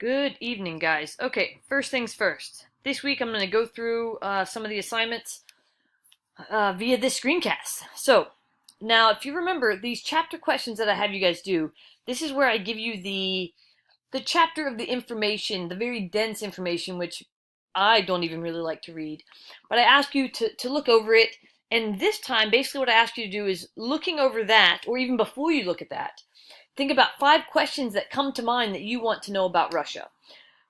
Good evening, guys. Okay, first things first. This week I'm going to go through some of the assignments via this screencast. So, now if you remember, these chapter questions that I have you guys do, this is where I give you the chapter of the information, the very dense information, which I don't even really like to read. But I ask you to look over it, and this time, basically what I ask you to do is looking over that, or even before you look at that, think about 5 questions that come to mind that you want to know about Russia.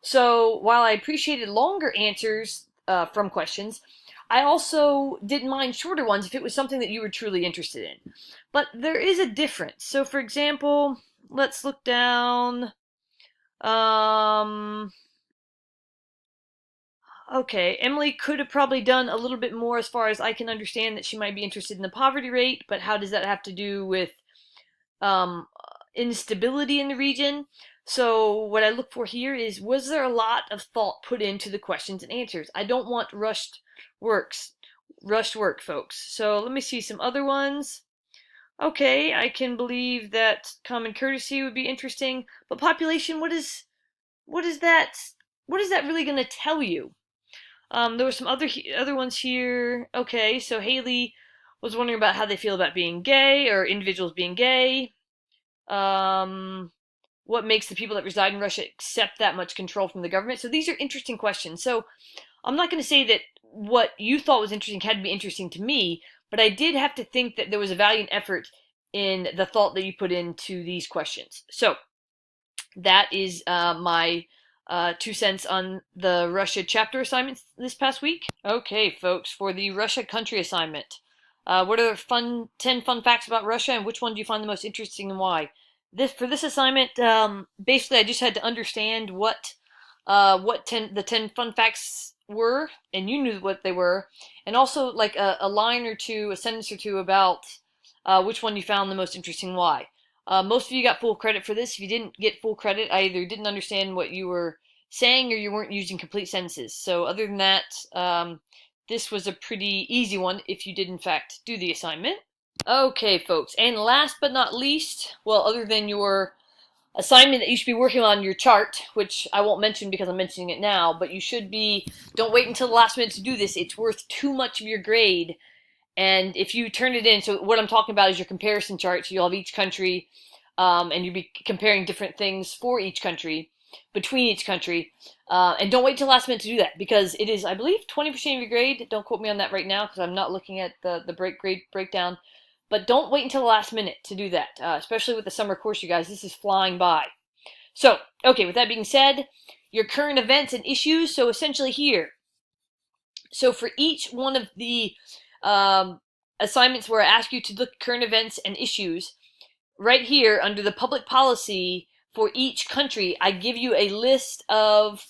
So while I appreciated longer answers from questions, I also didn't mind shorter ones if it was something that you were truly interested in. But there is a difference. So for example, let's look down. Okay, Emily could have probably done a little bit more as far as I can understand that she might be interested in the poverty rate, but how does that have to do with um, instability in the region? So what I look for here is, was there a lot of thought put into the questions and answers? I don't want rushed work, folks. So let me see some other ones. Okay, I can believe that common courtesy would be interesting, but population, what is that? What is that really going to tell you? There were some other ones here. Okay, so Haley was wondering about how they feel about being gay or individuals being gay. What makes the people that reside in Russia accept that much control from the government? So these are interesting questions. So I'm not going to say that what you thought was interesting had to be interesting to me, but I did have to think that there was a valiant effort in the thought that you put into these questions. So that is my 2 cents on the Russia chapter assignments this past week. Okay, folks, for the Russia country assignment, what are 10 fun facts about Russia, and which one do you find the most interesting and why? For this assignment, basically I just had to understand what the 10 fun facts were, and you knew what they were, and also like a line or two, a sentence or two about which one you found the most interesting, why. Most of you got full credit for this. If you didn't get full credit, I either didn't understand what you were saying or you weren't using complete sentences. So other than that, this was a pretty easy one if you did in fact do the assignment. Okay, folks, and last but not least, well, other than your assignment that you should be working on, your chart, which I won't mention because I'm mentioning it now, but you should be, don't wait until the last minute to do this. It's worth too much of your grade. And if you turn it in, so what I'm talking about is your comparison chart. So you'll have each country, and you'll be comparing different things for each country, between each country. And don't wait till last minute to do that, because it is, I believe, 20% of your grade. Don't quote me on that right now, because I'm not looking at the grade breakdown. But don't wait until the last minute to do that, especially with the summer course, you guys. This is flying by. So, okay, with that being said, your current events and issues. So essentially here, so for each one of the assignments where I ask you to look at current events and issues, right here under the public policy for each country, I give you a list of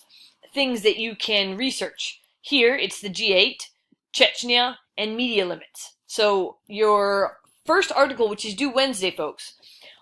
things that you can research. Here, it's the G8, Chechnya, and media limits. So your first article, which is due Wednesday, folks.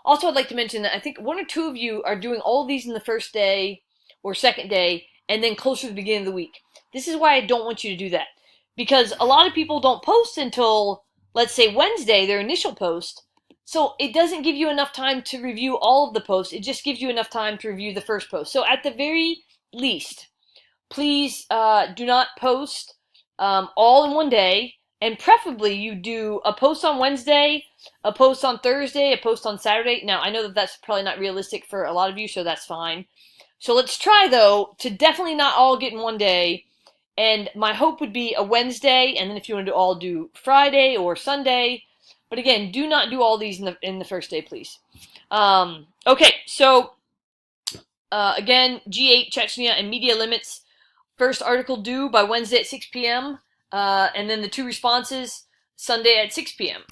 Also, I'd like to mention that I think 1 or 2 of you are doing all of these in the first day or second day, and then closer to the beginning of the week. This is why I don't want you to do that, because a lot of people don't post until, let's say, Wednesday, their initial post. So it doesn't give you enough time to review all of the posts. It just gives you enough time to review the first post. So at the very least, please do not post all in one day. And preferably you do a post on Wednesday, a post on Thursday, a post on Saturday. Now, I know that that's probably not realistic for a lot of you, so that's fine. So let's try, though, to definitely not all get in one day. And my hope would be a Wednesday, and then if you want to all do Friday or Sunday. But again, do not do all these in the first day, please. Okay, so again, G8, Chechnya, and media limits. First article due by Wednesday at 6 p.m., and then the 2 responses Sunday at 6 p.m.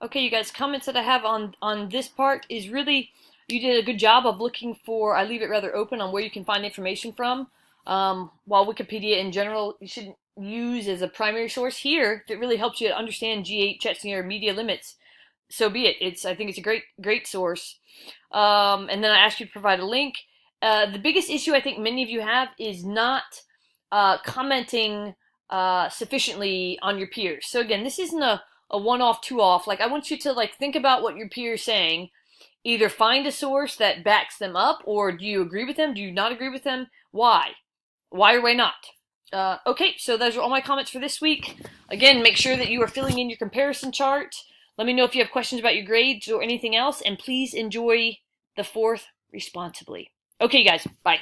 Okay, you guys, comments that I have on this part is really, you did a good job of looking for, I leave it rather open on where you can find information from. While Wikipedia in general you shouldn't use as a primary source, here, if it really helps you to understand G8, Chechnya, or media limits, so be it. I think it's a great source. And then I asked you to provide a link. The biggest issue I think many of you have is not commenting sufficiently on your peers. So again, this isn't a one-off, two-off. Like, I want you to think about what your peers saying. Either find a source that backs them up, or do you agree with them? Do you not agree with them? Why? Why or why not? Okay, so those are all my comments for this week. Again, make sure that you are filling in your comparison chart. Let me know if you have questions about your grades or anything else, and please enjoy the 4th responsibly. Okay, guys, bye.